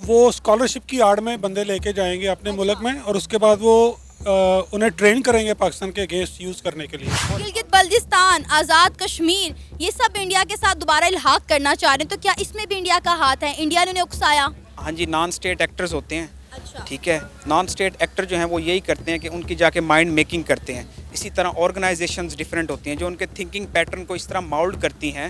وہ اسکالرشپ کی آڑ میں بندے لے کے جائیں گے اپنے ملک میں اور اس کے بعد وہ انہیں ٹرین کریں گے پاکستان کے اگینسٹ یوز کرنے کے لیے. گلگت بلتستان، آزاد کشمیر، یہ سب انڈیا کے ساتھ دوبارہ الحاق کرنا چاہ رہے ہیں، تو کیا اس میں بھی انڈیا کا ہاتھ ہے؟ انڈیا نے انہیں اکسایا؟ ہاں جی، نان اسٹیٹ ایکٹرز ہوتے ہیں. اچھا. ٹھیک ہے، نان اسٹیٹ ایکٹر جو ہیں وہ یہی کرتے ہیں کہ ان کی جا کے مائنڈ میکنگ کرتے ہیں. اسی طرح آرگنائزیشنز ڈیفرنٹ ہوتی ہیں جو ان کے تھنکنگ پیٹرن کو اس طرح ماؤلڈ کرتی ہیں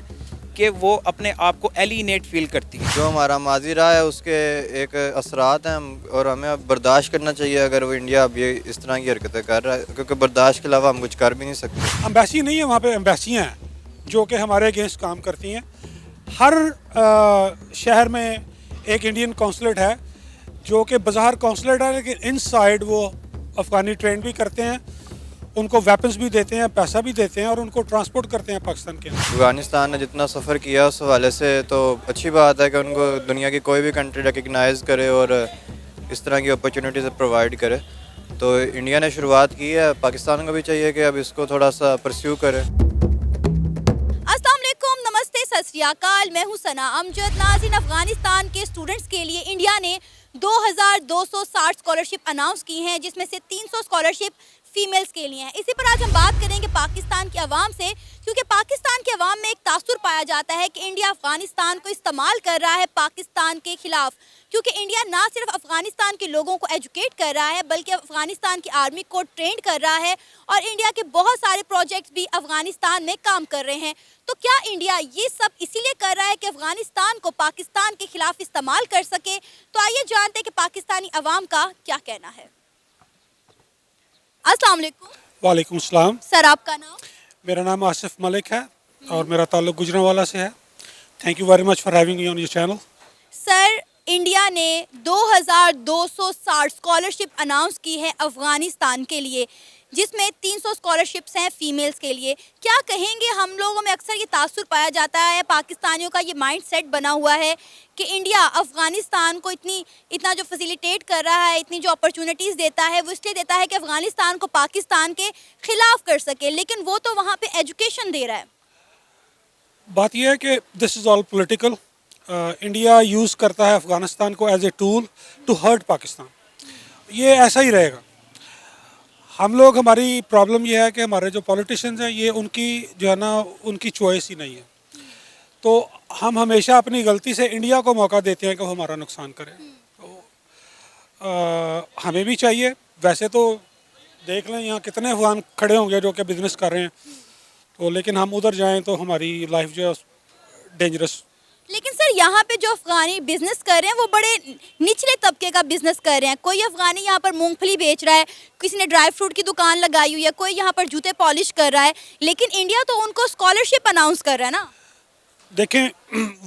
کہ وہ اپنے آپ کو ایلینیٹ فیل کرتی ہیں. جو ہمارا ماضی رہا ہے اس کے ایک اثرات ہیں اور ہمیں اب برداشت کرنا چاہیے اگر وہ انڈیا اب یہ اس طرح کی حرکتیں کر رہا ہے، کیونکہ برداشت کے علاوہ ہم کچھ کر بھی نہیں سکتے. امبیسی نہیں ہے وہاں پہ، امبیسیاں ہیں جو کہ ہمارے اگینسٹ کام کرتی ہیں. ہر شہر میں ایک انڈین کونسلیٹ ہے جو کہ بظاہر کونسلیٹ ہے لیکن ان سائڈ وہ افغانی ٹرین بھی کرتے ہیں، ان کو ویپنز بھی دیتے ہیں، پیسہ بھی دیتے ہیں اور ان کو ٹرانسپورٹ کرتے ہیں پاکستان کے. افغانستان نے جتنا سفر کیا اس حوالے سے تو اچھی بات ہے کہ ان کو دنیا کی کوئی بھی کنٹری ریکگنائز کرے اور اس طرح کی اپرچونیٹیز پرووائڈ کرے. تو انڈیا نے شروعات کی ہے، پاکستان کو بھی چاہیے کہ اب اس کو تھوڑا سا پرسیو کرے. السلام علیکم، نمستے، ست شری اکال، میں ہوں ثنا امجد. ناظرین، افغانستان کے اسٹوڈنٹس کے لیے انڈیا نے 2260 اسکالرشپ اناؤنس کی ہیں، جس میں سے 300 اسکالرشپ فیمیلز کے لیے ہیں. اسی پر آج ہم بات کریں گے پاکستان کی عوام سے، کیونکہ پاکستان کی عوام میں ایک تاثر پایا جاتا ہے کہ انڈیا افغانستان کو استعمال کر رہا ہے پاکستان کے خلاف. کیونکہ انڈیا نہ صرف افغانستان کے لوگوں کو ایجوکیٹ کر رہا ہے بلکہ افغانستان کی آرمی کو ٹرینڈ کر رہا ہے، اور انڈیا کے بہت سارے پروجیکٹس بھی افغانستان میں کام کر رہے ہیں. تو کیا انڈیا یہ سب اسی لیے کر رہا ہے کہ افغانستان کو پاکستان کے خلاف استعمال کر سکے؟ تو آئیے جانتے ہیں کہ پاکستانی عوام کا کیا کہنا ہے. السلام علیکم. وعلیکم السلام. سر، آپ کا نام؟ میرا نام آصف ملک ہے اور میرا تعلق گجرانوالہ سے ہے. Thank you very much for having me on your channel. Sir, India نے 2260 اسکالرشپ اناؤنس کی ہے افغانستان کے لیے، جس میں 300 اسکالرشپس ہیں فیمیلز کے لیے. کیا کہیں گے؟ ہم لوگوں میں اکثر یہ تاثر پایا جاتا ہے، پاکستانیوں کا یہ مائنڈ سیٹ بنا ہوا ہے کہ انڈیا افغانستان کو اتنا جو فیسیلیٹیٹ کر رہا ہے، اتنی جو اپرچونیٹیز دیتا ہے، وہ اس لیے دیتا ہے کہ افغانستان کو پاکستان کے خلاف کر سکے، لیکن وہ تو وہاں پہ ایجوکیشن دے رہا ہے. بات یہ ہے کہ this is all political. India use کرتا ہے افغانستان کو as a tool to hurt Pakistan. یہ ایسا ہی رہے گا. ہم لوگ، ہماری پرابلم یہ ہے کہ ہمارے جو پولیٹیشنز ہیں یہ ان کی جو ہے نا ان کی چوائس ہی نہیں ہے. تو ہم ہمیشہ اپنی غلطی سے انڈیا کو موقع دیتے ہیں کہ وہ ہمارا نقصان کرے. تو ہمیں بھی چاہیے، ویسے تو دیکھ لیں یہاں کتنے افغان کھڑے ہوں گے جو کہ بزنس کر رہے ہیں، تو لیکن ہم ادھر جائیں تو ہماری لائف جو ہے ڈینجرس. لیکن سر، یہاں پہ جو افغانی بزنس کر رہے ہیں وہ بڑے نچلے طبقے کا بزنس کر رہے ہیں. کوئی افغانی یہاں پر مونگ پھلی بیچ رہا ہے، کسی نے ڈرائی فروٹ کی دکان لگائی ہوئی ہے، کوئی یہاں پر جوتے پالش کر رہا ہے، لیکن انڈیا تو ان کو اسکالرشپ اناؤنس کر رہا ہے نا. دیکھیں،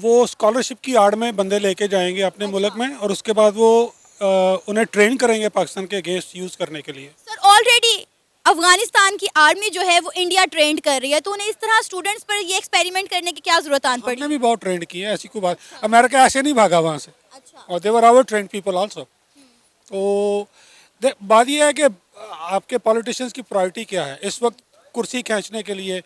وہ اسکالرشپ کی آڑ میں بندے لے کے جائیں گے اپنے ملک میں اور اس کے بعد وہ انہیں ٹرین کریں گے پاکستان کے اگینسٹ یوز کرنے کے لیے. سر، آلریڈی افغانستان کی آرمی جو ہے وہ انڈیا ٹرینڈ کر رہی ہے، تو انہیں اس طرح اسٹوڈنٹس پر یہ ایکسپیریمنٹ کرنے کی کیا ضرورت آن پڑی؟ ہم نے بھی بہت ٹرینڈ کی ہے، ایسی کوئی بات. امریکہ ایسے نہیں بھاگا وہاں سے، اور دیور آور ٹرینڈ پیپل آلسو. تو بات یہ ہے کہ آپ کے پولیٹیشنز کی پرائرٹی کیا ہے. اس وقت کرسی کھینچنے کے لیے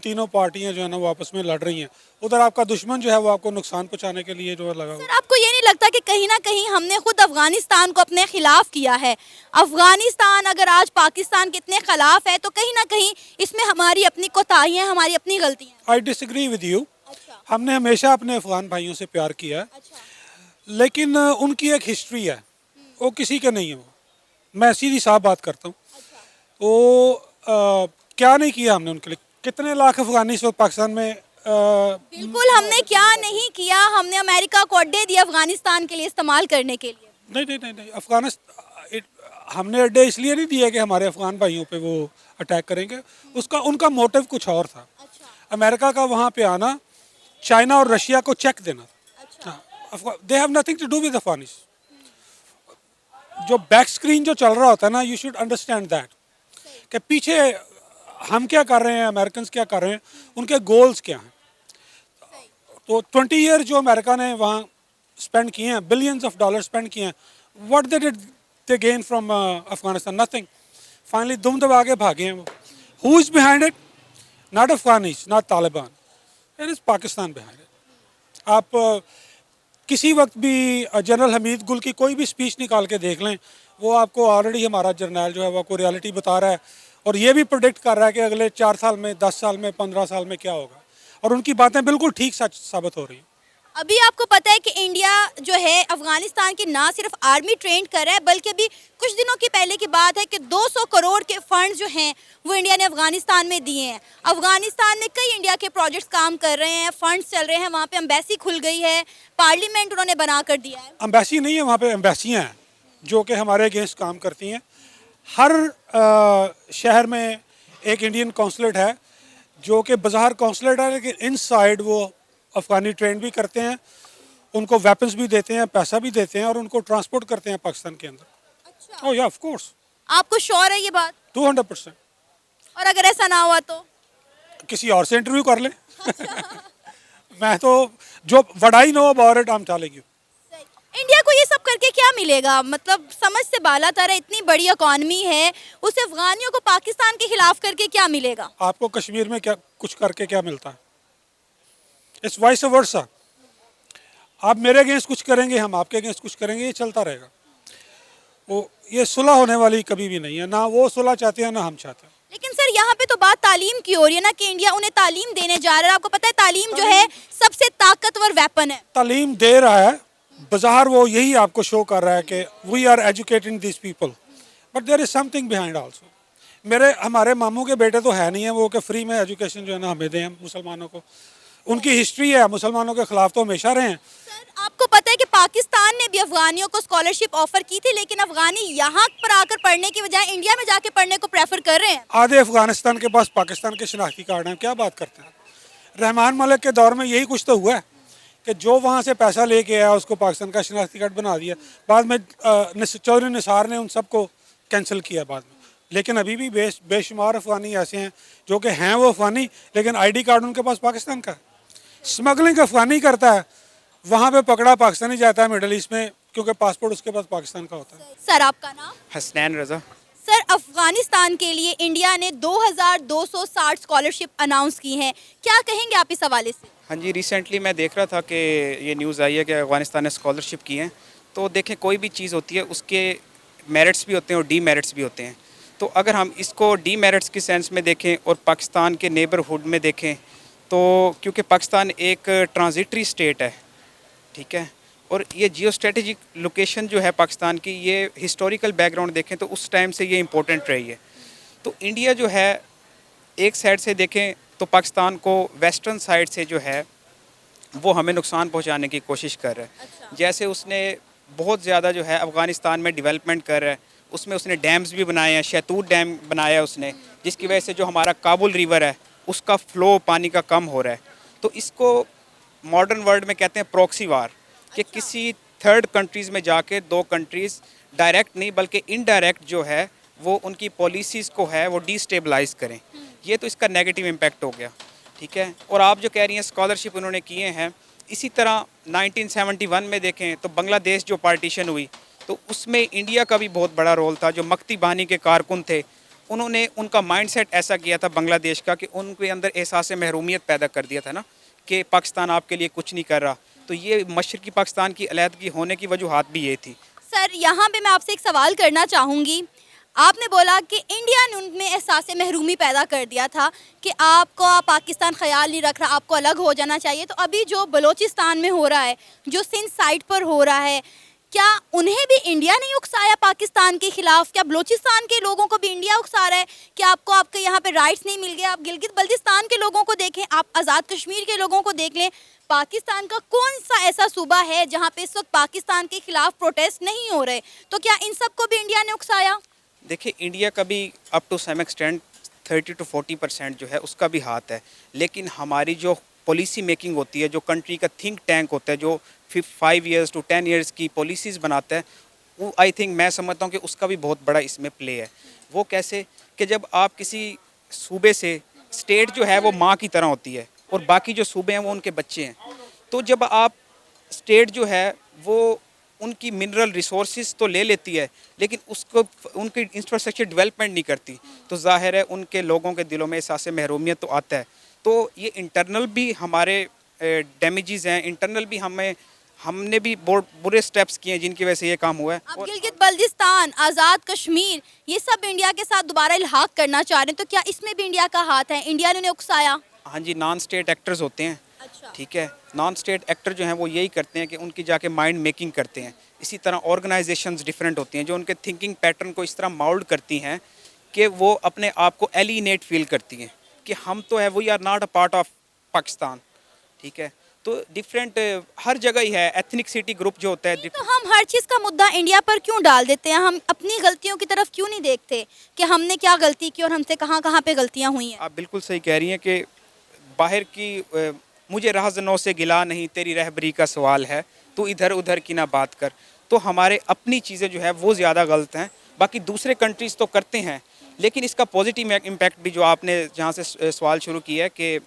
تینوں پارٹیاں جو ہے نا وہ آپس میں لڑ رہی ہیں. ادھر آپ کا دشمن جو ہے وہ آپ کو نقصان پہنچانے کے لیے جو ہے لگا ہوا. سر، آپ کو یہ نہیں لگتا کہ کہیں نہ کہیں ہم نے خود افغانستان کو اپنے خلاف کیا ہے؟ افغانستان اگر آج پاکستان کے اتنے خلاف ہے تو کہیں نہ کہیں اس میں ہماری اپنی کوتاہی ہیں، ہماری اپنی غلطی ہیں. آئی ڈس ایگری ود یو. ہم نے ہمیشہ اپنے افغان بھائیوں سے پیار کیا ہے، لیکن ان کی ایک ہسٹری ہے، وہ کسی کے نہیں ہے. میں سیدھی صاف بات کرتا ہوں. وہ کیا نہیں کیا ہم نے ان کے لیے. کتنے لاکھ افغانی اس وقت پاکستان میں. بالکل ہم نے کیا نہیں کیا، ہم نے امریکہ کو اڈے دیا افغانستان کے لیے استعمال کرنے کے لیے. نہیں، افغانستان ہم نے اڈے اس لیے نہیں دیے کہ ہمارے افغان بھائیوں پہ وہ اٹیک کریں گے. ان کا موٹیو کچھ اور تھا. امریکہ کا وہاں پہ آنا، چائنا اور رشیا کو چیک دینا تھا. They have nothing to do with Afghanis. جو بیک اسکرین جو چل رہا ہوتا ہے نا، یو شوڈ انڈرسٹینڈ دیٹ کہ پیچھے ہم کیا کر رہے ہیں، امریکنز کیا کر رہے ہیں، ان کے گولز کیا ہیں. تو 20 ایئر جو امریکہ نے وہاں اسپینڈ کیے ہیں، بلینز آف ڈالر اسپینڈ کیے ہیں، what they did they gain from Afghanistan? Nothing. Finally دم دبا کے بھاگے ہیں وہ. Who is behind it? Not Afghanis, not Taliban. It is Pakistan behind it. آپ کسی وقت بھی جنرل حمید گل کی کوئی بھی سپیچ نکال کے دیکھ لیں، وہ آپ کو آلریڈی ہمارا جرنیل جو ہے وہ کو ریالٹی بتا رہا ہے اور یہ بھی پروڈکٹ کر رہا ہے کہ اگلے 4 سال میں، 10 سال میں، 15 سال میں کیا ہوگا، اور ان کی باتیں بالکل ٹھیک سچ ثابت ہو رہی ہیں۔ ابھی آپ کو پتہ ہے کہ انڈیا جو ہے افغانستان کی نہ صرف آرمی ٹرینڈ کر رہا ہے بلکہ بھی کچھ دنوں کی پہلے کی بات ہے کہ 200 کروڑ کے فنڈ جو ہیں وہ انڈیا نے افغانستان میں دیے ہیں۔ افغانستان میں کئی انڈیا کے پروجیکٹس کام کر رہے ہیں، فنڈز چل رہے ہیں، وہاں پہ امبیسی کھل گئی ہے، پارلیمنٹ انہوں نے بنا کر دیا ہے۔ امبیسی نہیں ہے، وہاں پہ امبیسیاں ہیں جو کہ ہمارے اگینسٹ کام کرتی ہیں۔ ہر شہر میں ایک انڈین کونسلیٹ ہے جو کہ بظاہر کونسلیٹ ہے لیکن ان سائڈ وہ افغانی ٹرینڈ بھی کرتے ہیں، ان کو ویپنز بھی دیتے ہیں، پیسہ بھی دیتے ہیں اور ان کو ٹرانسپورٹ کرتے ہیں پاکستان کے اندر۔ اچھا، او یا آف کورس، آپ کو شور ہے یہ بات؟ 200%۔ اور اگر ایسا نہ ہوا تو؟ کسی اور سے انٹرویو کر لیں۔ میں تو جو what I know about it I am telling you. India کو یہ سب کر کے کیا ملے گا؟ مطلب سمجھ سے بالا تر ہے، اتنی بڑی اکانومی ہے، اسے افغانیوں کو پاکستان کے خلاف کر کے کیا ملے گا؟ آپ کو کشمیر میں کیا کچھ کر کے کیا ملتا ہے؟ It's vice versa. آپ میرے اگینسٹ کچھ کریں گے، ہم آپ کے اگینسٹ کچھ کریں گے، یہ چلتا رہے گا۔ وہ یہ صلح ہونے والی کبھی بھی نہیں ہے، نہ وہ صلح چاہتے ہیں نہ ہم چاہتے ہیں۔ لیکن سر یہاں پہ تو بات تعلیم کی ہو رہی ہے نا کہ انڈیا انہیں تعلیم دینے جا رہا ہے۔ آپ کو پتہ ہے تعلیم جو ہے سب سے طاقتور ویپن ہے۔ تعلیم دے رہا ہے، بظاہر وہ یہی آپ کو شو کر رہا ہے کہ we are educating these people, but there is something behind also. ہمارے ماموں کے بیٹے تو ہے نہیں ہیں وہ کہ فری میں ایجوکیشن جو ہے نا ہمیں دیں مسلمانوں کو۔ ان کی ہسٹری ہے، مسلمانوں کے خلاف تو ہمیشہ رہے ہیں۔ سر آپ کو پتہ ہے کہ پاکستان نے بھی افغانیوں کو اسکالرشپ آفر کی تھی، لیکن افغانی یہاں پر آ کر پڑھنے کی بجائے انڈیا میں جا کے پڑھنے کو پریفر کر رہے ہیں۔ آدھے افغانستان کے پاس پاکستان کے شناختی کارڈ ہیں، کیا بات کرتے ہیں؟ رحمان ملک کے دور میں یہی کچھ تو ہوا ہے کہ جو وہاں سے پیسہ لے کے آیا اس کو پاکستان کا شناختی کارڈ بنا دیا، بعد میں چودھری نثار نے ان سب کو کینسل کیا بعد میں۔ لیکن ابھی بھی بے شمار افغانی ایسے ہیں جو کہ ہیں وہ افغانی لیکن آئی ڈی کارڈ ان کے پاس پاکستان کا ہے۔ اسمگلنگ افغانی کرتا ہے، وہاں پہ پکڑا پاکستانی جاتا ہے مڈل ایسٹ میں کیونکہ پاسپورٹ اس کے پاس پاکستان کا ہوتا ہے۔ سر آپ کا نام؟ حسنین رضا۔ سر افغانستان کے لیے انڈیا نے 2260 اسکالرشپ اناؤنس کی ہیں، کیا کہیں گے آپ اس حوالے سے؟ ہاں جی، ریسنٹلی میں دیکھ رہا تھا کہ یہ نیوز آئی ہے کہ افغانستان نے اسکالرشپ کی ہیں۔ تو دیکھیں کوئی بھی چیز ہوتی ہے اس کے میرٹس بھی ہوتے ہیں اور ڈی میرٹس بھی ہوتے ہیں۔ تو اگر ہم اس کو ڈی میرٹس کی سینس میں دیکھیں اور پاکستان کے نیبرہڈ میں دیکھیں تو کیونکہ پاکستان ایک ٹرانزٹری اسٹیٹ ہے، ٹھیک ہے، اور یہ جیو اسٹریٹجک لوکیشن جو ہے پاکستان کی، یہ ہسٹوریکل بیک گراؤنڈ دیکھیں تو اس ٹائم سے یہ امپورٹنٹ رہی ہے۔ تو انڈیا جو ہے ایک سائڈ سے دیکھیں تو پاکستان کو ویسٹرن سائڈ سے جو ہے وہ ہمیں نقصان پہنچانے کی کوشش کر رہا ہے۔ جیسے اس نے بہت زیادہ جو ہے افغانستان میں ڈیولپمنٹ کر رہا ہے، اس میں اس نے ڈیمز بھی بنائے ہیں، شہتوت ڈیم بنایا ہے اس نے، جس کی وجہ سے جو ہمارا کابل ریور ہے اس کا فلو پانی کا کم ہو رہا ہے۔ تو اس کو ماڈرن ورلڈ میں کہتے ہیں پروکسی وار، کہ کسی تھرڈ کنٹریز میں جا کے دو کنٹریز ڈائریکٹ نہیں بلکہ انڈائریکٹ جو ہے وہ ان کی پالیسیز کو ہے وہ ڈی سٹیبلائز کریں۔ یہ تو اس کا نیگیٹو امپیکٹ ہو گیا، ٹھیک ہے۔ اور آپ جو کہہ رہی ہیں اسکالرشپ انہوں نے کیے ہیں، اسی طرح 1971 میں دیکھیں تو بنگلہ دیش جو پارٹیشن ہوئی تو اس میں انڈیا کا بھی بہت بڑا رول تھا۔ جو مکتی بانی کے کارکن تھے انہوں نے ان کا مائنڈ سیٹ ایسا کیا تھا بنگلہ دیش کا کہ ان کے اندر احساس محرومیت پیدا کر دیا تھا نا کہ پاکستان آپ کے لیے کچھ نہیں کر رہا۔ تو یہ مشرقی پاکستان کی علیحدگی ہونے کی وجوہات بھی یہ تھی۔ سر یہاں پہ میں آپ سے ایک سوال کرنا چاہوں گی، آپ نے بولا کہ انڈیا نے ان میں احساس محرومی پیدا کر دیا تھا کہ آپ کو پاکستان خیال نہیں رکھ رہا، آپ کو الگ ہو جانا چاہیے۔ تو ابھی جو بلوچستان میں ہو رہا ہے، جو سندھ سائٹ پر ہو رہا ہے، کیا انہیں بھی انڈیا نے اکسایا پاکستان کے خلاف؟ کیا بلوچستان کے لوگوں کو بھی انڈیا اکسا رہا ہے کہ آپ کو آپ کے یہاں پہ رائٹس نہیں مل گئے؟ آپ گلگت بلتستان کے لوگوں کو دیکھیں، آپ آزاد کشمیر کے لوگوں کو دیکھ لیں، پاکستان کا کون سا ایسا صوبہ ہے جہاں پہ اس وقت پاکستان کے خلاف پروٹیسٹ نہیں ہو رہے؟ تو کیا ان سب کو بھی انڈیا نے اکسایا؟ دیکھیں انڈیا کا بھی up to some extent 30 to 40% جو ہے اس کا بھی ہاتھ ہے، لیکن ہماری جو پالیسی میکنگ ہوتی ہے، جو کنٹری کا تھنک ٹینک ہوتا ہے، جو 5 years to 10 years کی پالیسیز بناتا ہے، وہ آئی تھنک میں سمجھتا ہوں کہ اس کا بھی بہت بڑا اس میں پلے ہے۔ وہ کیسے کہ جب آپ کسی صوبے سے، اسٹیٹ جو ہے وہ ماں کی طرح ہوتی ہے اور باقی جو صوبے ہیں وہ ان کے بچے ہیں، تو جب آپ اسٹیٹ جو ہے وہ ان کی منرل ریسورسز تو لے لیتی ہے لیکن اس کو ان کی انفراسٹرکچر ڈیولپمنٹ نہیں کرتی، تو ظاہر ہے ان کے لوگوں کے دلوں میں احساس محرومیت تو آتا ہے۔ تو یہ انٹرنل بھی ہمارے ڈیمیجز ہیں، انٹرنل بھی ہمیں ہم نے بھی بہت برے سٹیپس کیے ہیں جن کی وجہ سے یہ کام ہوا ہے. اب گلگت بلتستان، آزاد کشمیر، یہ سب انڈیا کے ساتھ دوبارہ الحاق کرنا چاہ رہے ہیں، تو کیا اس میں بھی انڈیا کا ہاتھ ہے؟ انڈیا نے انہیں اکسایا؟ ہاں جی، نان اسٹیٹ ایکٹرز ہوتے ہیں. اچھا، ٹھیک ہے، نان اسٹیٹ ایکٹر جو ہیں وہ یہی کرتے ہیں کہ ان کی جا کے مائنڈ میکنگ کرتے ہیں. اسی طرح آرگنائزیشنز ڈیفرنٹ ہوتی ہیں جو ان کے تھنکنگ پیٹرن کو اس طرح ماؤلڈ کرتی ہیں کہ وہ اپنے آپ کو ایلینیٹ فیل کرتی ہیں کہ ہم تو ہے، we are not a part of Pakistan. ٹھیک ہے، تو ڈفرینٹ ہر جگہ ہی ہے. ایتھنکسٹی گروپ جو ہوتا ہے، تو ہم ہر چیز کا مدعا انڈیا پر کیوں ڈال دیتے ہیں؟ ہم اپنی غلطیوں کی طرف کیوں نہیں دیکھتے کہ ہم نے کیا غلطی کی اور ہم سے کہاں کہاں پہ غلطیاں ہوئی ہیں؟ آپ بالکل صحیح کہہ رہی ہیں کہ باہر کی مجھے راہزنوں سے گلا نہیں، تیری رہبری کا سوال ہے، تو ادھر ادھر کی نہ بات کر. تو ہمارے اپنی چیزیں جو ہے وہ زیادہ غلط ہیں. باقی دوسرے کنٹریز تو کرتے ہیں، لیکن اس کا پازیٹیو امپیکٹ بھی جو آپ نے جہاں سے سوال شروع کیا ہے کہ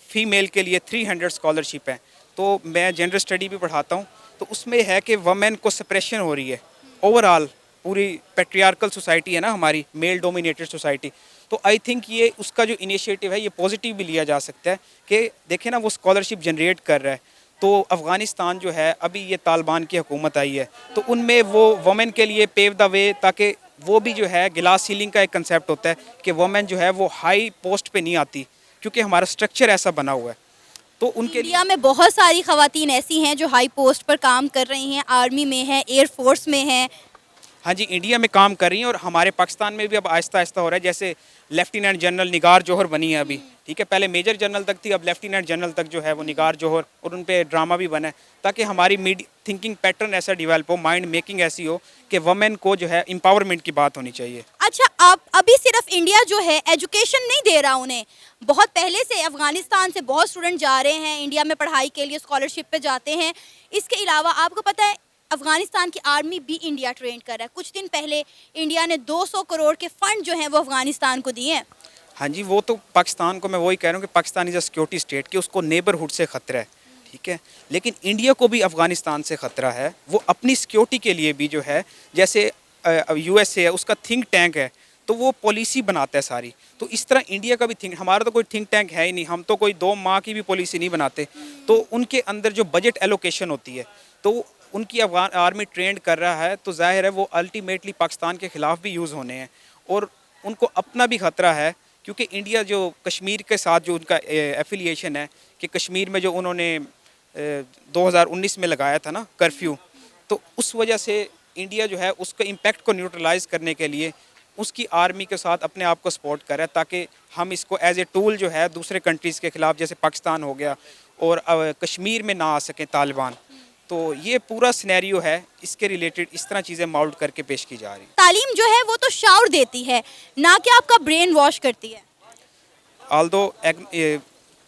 فیمیل کے لیے 300 اسکالرشپ ہے، تو میں جنڈر اسٹڈی بھی پڑھاتا ہوں. تو اس میں ہے کہ وومن کو سپریشن ہو رہی ہے اوور آل. پوری پیٹریارکل سوسائٹی ہے نا ہماری، میل ڈومینیٹڈ سوسائٹی. تو آئی تھنک یہ اس کا جو انیشیٹو ہے یہ پازیٹیو بھی لیا جا سکتا ہے کہ دیکھیں نا وہ اسکالرشپ جنریٹ کر رہا ہے. تو افغانستان جو ہے ابھی یہ طالبان کی حکومت آئی ہے، تو ان میں وہ وومن کے لیے پیو دا وے، تاکہ وہ بھی جو ہے گلاس سیلنگ کا ایک کنسیپٹ ہوتا ہے کہ وومن جو ہے وہ ہائی پوسٹ پہ نہیں آتی کیونکہ ہمارا اسٹرکچر ایسا بنا ہوا ہے. تو ان کے انڈیا میں بہت ساری خواتین ایسی ہیں جو ہائی پوسٹ پر کام کر رہی ہیں، آرمی میں ہیں، ایئر فورس میں ہیں. ہاں جی، انڈیا میں کام کر رہی ہیں اور ہمارے پاکستان میں بھی اب آہستہ آہستہ ہو رہا ہے. جیسے لیفٹیننٹ جنرل نگار جوہر بنی ہے ابھی. ٹھیک ہے، پہلے میجر جنرل تک تھی، اب لیفٹیننٹ جنرل تک جو ہے وہ نگار جوہر، اور ان پہ ڈرامہ بھی بنا ہے تاکہ ہماری تھنکنگ پیٹرن ایسا ڈیولپ ہو، مائنڈ میکنگ ایسی ہو کہ وومن کو جو ہے امپاورمنٹ کی بات ہونی چاہیے. اچھا، آپ ابھی صرف انڈیا جو ہے ایجوکیشن نہیں دے رہا انہیں، بہت پہلے سے افغانستان سے بہت اسٹوڈنٹ جا رہے ہیں انڈیا میں پڑھائی کے لیے، اسکالرشپ پہ جاتے ہیں. اس کے علاوہ آپ کو پتہ ہے افغانستان کی آرمی بھی انڈیا ٹرین کر رہا ہے. کچھ دن پہلے انڈیا نے 200 کروڑ کے فنڈ جو ہیں وہ افغانستان کو دیے ہیں. ہاں جی، وہ تو پاکستان کو، میں وہی کہہ رہا ہوں کہ پاکستان از اے سیکورٹی اسٹیٹ، کہ اس کو نیبرہڈ سے خطرہ ہے. ٹھیک ہے، لیکن انڈیا کو بھی افغانستان سے خطرہ ہے. وہ اپنی سیکورٹی کے لیے بھی جو ہے، جیسے یو ایس اے ہے، اس کا تھنک ٹینک ہے، تو وہ پالیسی بناتا ہے ساری. تو اس طرح انڈیا کا بھی ہمارا تو کوئی تھنک ٹینک ہے ہی نہیں، ہم تو کوئی 2 ماہ کی بھی پالیسی نہیں بناتے. تو ان کے اندر جو بجٹ ایلوکیشن ہوتی ہے، تو ان کی افغان آرمی ٹرینڈ کر رہا ہے، تو ظاہر ہے وہ الٹیمیٹلی پاکستان کے خلاف بھی یوز ہونے ہیں. اور ان کو اپنا بھی خطرہ ہے کیونکہ انڈیا جو کشمیر کے ساتھ جو ان کا ایفیلیشن ہے، کہ کشمیر میں جو انہوں نے 2019 میں لگایا تھا نا کرفیو، تو اس وجہ سے انڈیا جو ہے اس کے امپیکٹ کو نیوٹرلائز کرنے کے لیے اس کی آرمی کے ساتھ اپنے آپ کو سپورٹ کر رہا ہے، تاکہ ہم اس کو ایز اے ٹول جو ہے دوسرے کنٹریز کے خلاف، جیسے پاکستان ہو گیا، اور کشمیر میں نہ آ سکیں طالبان. تو یہ پورا سینیریو ہے، اس کے ریلیٹڈ اس طرح چیزیں ماؤلڈ کر کے پیش کی جا رہی ہیں. تعلیم جو ہے وہ تو شعور دیتی ہے، نہ کہ آپ کا برین واش کرتی ہے. آلدو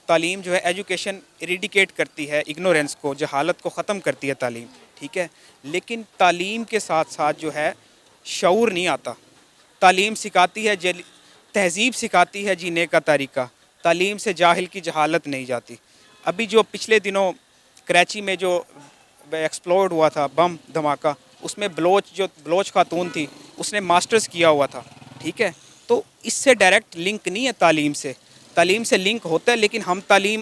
تعلیم جو ہے ایجوکیشن ایریڈیکیٹ کرتی ہے اگنورینس کو، جہالت کو ختم کرتی ہے تعلیم. ٹھیک ہے، لیکن تعلیم کے ساتھ ساتھ جو ہے شعور نہیں آتا. تعلیم سکھاتی ہے تہذیب سکھاتی ہے جینے کا طریقہ. تعلیم سے جاہل کی جہالت نہیں جاتی. ابھی جو پچھلے دنوں کراچی میں جو ایکسپلوڈ ہوا تھا بم دھماکہ، اس میں بلوچ خاتون تھی، اس نے ماسٹرز کیا ہوا تھا. ٹھیک ہے، تو اس سے ڈائریکٹ لنک نہیں ہے تعلیم سے. تعلیم سے لنک ہوتا ہے، لیکن ہم تعلیم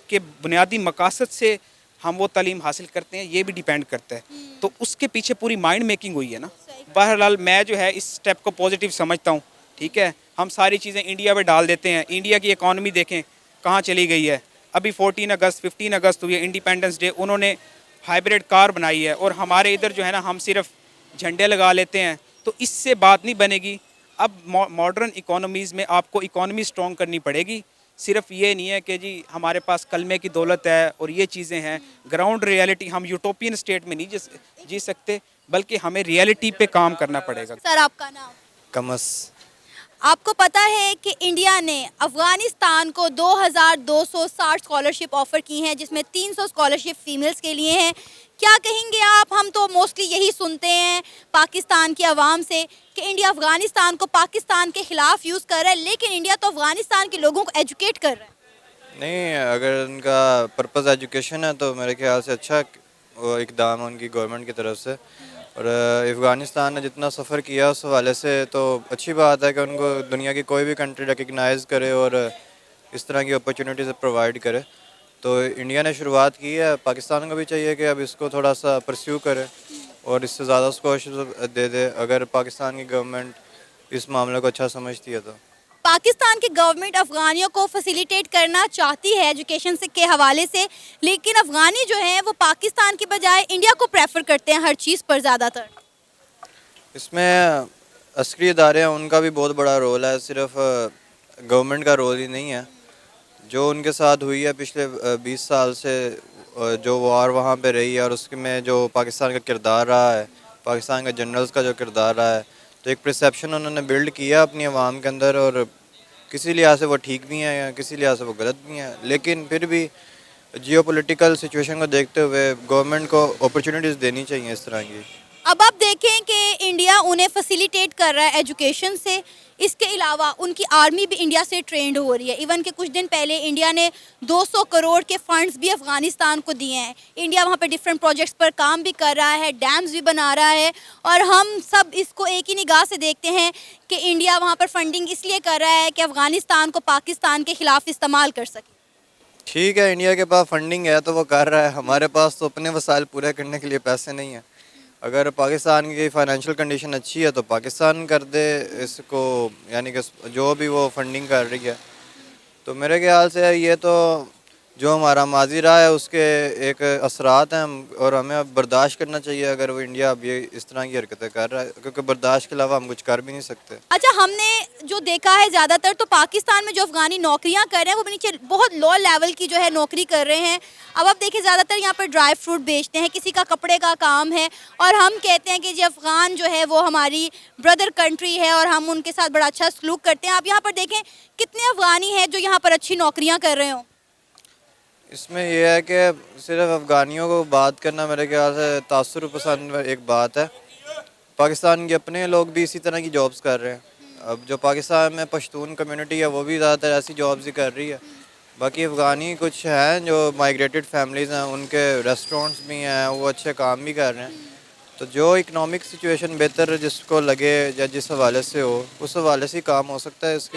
کے بنیادی مقاصد سے ہم وہ تعلیم حاصل کرتے ہیں، یہ بھی ڈیپینڈ کرتا ہے. تو اس کے پیچھے پوری مائنڈ میکنگ ہوئی ہے نا. بہرحال میں جو ہے اس سٹیپ کو پازیٹیو سمجھتا ہوں. ٹھیک ہے، ہم ساری چیزیں انڈیا پہ ڈال دیتے ہیں. انڈیا کی اکانومی دیکھیں کہاں چلی گئی ہے. ابھی 15 اگست ہوئی ہے، انڈیپینڈنس ڈے، انہوں نے ہائیبریڈ کار بنائی ہے، اور ہمارے ادھر جو ہے نا ہم صرف جھنڈے لگا لیتے ہیں. تو اس سے بات نہیں بنے گی. اب ماڈرن اکانومیز میں آپ کو اکانومی اسٹرانگ کرنی پڑے گی. صرف یہ نہیں ہے کہ جی ہمارے پاس کلمے کی دولت ہے اور یہ چیزیں ہیں. گراؤنڈ ریئلٹی، ہم یوٹوپین اسٹیٹ میں نہیں جی سکتے، بلکہ ہمیں ریئلٹی پہ کام کرنا پڑے گا. سر، آپ کا نام؟ کمس. آپ کو پتا ہے کہ انڈیا نے افغانستان کو 2260 اسکالرشپ آفر کی ہیں، جس میں 300 اسکالرشپ فیمیلز کے لیے ہیں. کیا کہیں گے آپ؟ ہم تو موسٹلی یہی سنتے ہیں پاکستان کی عوام سے کہ انڈیا افغانستان کو پاکستان کے خلاف یوز کر رہا ہے، لیکن انڈیا تو افغانستان کے لوگوں کو ایجوکیٹ کر رہا ہے. نہیں، اگر ان کا پرپز ایجوکیشن ہے تو میرے خیال سے اچھا وہ اقدام ہے ان کی گورنمنٹ کی طرف سے. اور افغانستان نے جتنا سفر کیا اس حوالے سے تو اچھی بات ہے کہ ان کو دنیا کی کوئی بھی کنٹری ریکگنائز کرے اور اس طرح کی اپرچونیٹیز پرووائڈ کرے. تو انڈیا نے شروعات کی ہے, پاکستان کو بھی چاہیے کہ اب اس کو تھوڑا سا پرسیو کرے اور اس سے زیادہ اسکالرشپ دے دے, اگر پاکستان کی گورنمنٹ اس معاملے کو اچھا سمجھتی ہے تو. پاکستان کی گورنمنٹ افغانیوں کو فیسیلیٹیٹ کرنا چاہتی ہے ایجوکیشن کے حوالے سے, لیکن افغانی جو ہیں وہ پاکستان کے بجائے انڈیا کو پریفر کرتے ہیں ہر چیز پر زیادہ تر. اس میں عسکری ادارے ہیں, ان کا بھی بہت بڑا رول ہے, صرف گورنمنٹ کا رول ہی نہیں ہے. جو ان کے ساتھ ہوئی ہے پچھلے 20 سال سے, جو وار وہاں پہ رہی ہے, اور اس میں جو پاکستان کا کردار رہا ہے, پاکستان کے جنرلز کا جو کردار رہا ہے, تو ایک پرسیپشن انہوں نے بلڈ کیا اپنی عوام کے اندر, اور کسی لحاظ سے وہ ٹھیک بھی ہیں یا کسی لحاظ سے وہ غلط بھی ہیں, لیکن پھر بھی جیو پولیٹیکل سچویشن کو دیکھتے ہوئے گورنمنٹ کو اپرچونیٹیز دینی چاہیے اس طرح کی. اب آپ دیکھیں کہ انڈیا انہیں فیسیلیٹیٹ کر رہا ہے ایجوکیشن سے, اس کے علاوہ ان کی آرمی بھی انڈیا سے ٹرینڈ ہو رہی ہے. ایون کہ کچھ دن پہلے انڈیا نے 200 کروڑ کے فنڈز بھی افغانستان کو دیے ہیں. انڈیا وہاں پہ ڈفرینٹ پروجیکٹس پر کام بھی کر رہا ہے, ڈیمز بھی بنا رہا ہے, اور ہم سب اس کو ایک ہی نگاہ سے دیکھتے ہیں کہ انڈیا وہاں پر فنڈنگ اس لیے کر رہا ہے کہ افغانستان کو پاکستان کے خلاف استعمال کر سکے. ٹھیک ہے, انڈیا کے پاس فنڈنگ ہے تو وہ کر رہا ہے, ہمارے پاس تو اپنے وسائل پورے کرنے کے لیے پیسے نہیں ہیں. اگر پاکستان کی فائنینشیل کنڈیشن اچھی ہے تو پاکستان کر دے اس کو, یعنی کہ جو بھی وہ فنڈنگ کر رہی ہے. تو میرے خیال سے یہ تو جو ہمارا ماضی رہا ہے اس کے ایک اثرات ہیں, اور ہمیں اب برداشت کرنا چاہیے اگر وہ انڈیا اب یہ اس طرح کی حرکتیں کر رہا ہے, کیونکہ برداشت کے علاوہ ہم کچھ کر بھی نہیں سکتے. اچھا, ہم نے جو دیکھا ہے زیادہ تر تو پاکستان میں جو افغانی نوکریاں کر رہے ہیں وہ نیچے بہت لو لیول کی جو ہے نوکری کر رہے ہیں. اب آپ دیکھیں زیادہ تر یہاں پر ڈرائی فروٹ بیچتے ہیں, کسی کا کپڑے کا کام ہے, اور ہم کہتے ہیں کہ جو افغان جو ہے وہ ہماری بردر کنٹری ہے اور ہم ان کے ساتھ بڑا اچھا سلوک کرتے ہیں. آپ یہاں پر دیکھیں کتنے افغانی ہیں جو یہاں پر اچھی نوکریاں کر رہے ہوں. اس میں یہ ہے کہ صرف افغانیوں کو بات کرنا میرے خیال سے تاثر پسند ایک بات ہے. پاکستان کے اپنے لوگ بھی اسی طرح کی جابس کر رہے ہیں. اب جو پاکستان میں پشتون کمیونٹی ہے وہ بھی زیادہ تر ایسی جابس ہی کر رہی ہے. باقی افغانی کچھ ہیں جو مائگریٹڈ فیملیز ہیں, ان کے ریسٹورنٹس بھی ہیں, وہ اچھے کام بھی کر رہے ہیں. تو جو اکنامک سچویشن بہتر جس کو لگے یا جس حوالے سے ہو اس حوالے سے ہی کام ہو سکتا ہے. اس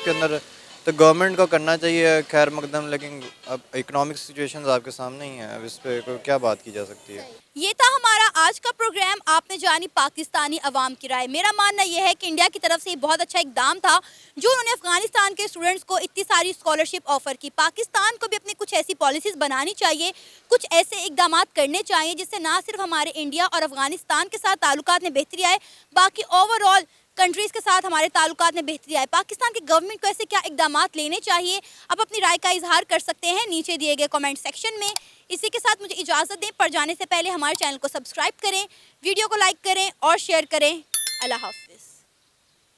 کے اندر تو گورنمنٹ کو کرنا چاہیے خیر مقدم, لیکن اب اکنامک سچویشنز آپ کے سامنے ہی ہیں, اب اس پہ کیا بات کی جا سکتی ہے. یہ تھا ہمارا آج کا پروگرام. آپ نے جانی پاکستانی عوام کی رائے. میرا ماننا یہ ہے کہ انڈیا کی طرف سے یہ بہت اچھا اقدام تھا جو انہوں نے افغانستان کے اسٹوڈنٹس کو اتنی ساری اسکالرشپ آفر کی. پاکستان کو بھی اپنی کچھ ایسی پالیسیز بنانی چاہیے, کچھ ایسے اقدامات کرنے چاہیے جس سے نہ صرف ہمارے انڈیا اور افغانستان کے ساتھ تعلقات میں بہتری آئے, باقی اوور آل کنٹریز کے ساتھ ہمارے تعلقات میں بہتری آئے. پاکستان کی گورنمنٹ کو ایسے کیا اقدامات لینے چاہیے, آپ اپنی رائے کا اظہار کر سکتے ہیں نیچے دیے گئے کمنٹ سیکشن میں. اسی کے ساتھ مجھے اجازت دیں, پر جانے سے پہلے ہمارے چینل کو سبسکرائب کریں, ویڈیو کو لائک کریں اور شیئر کریں. اللہ حافظ.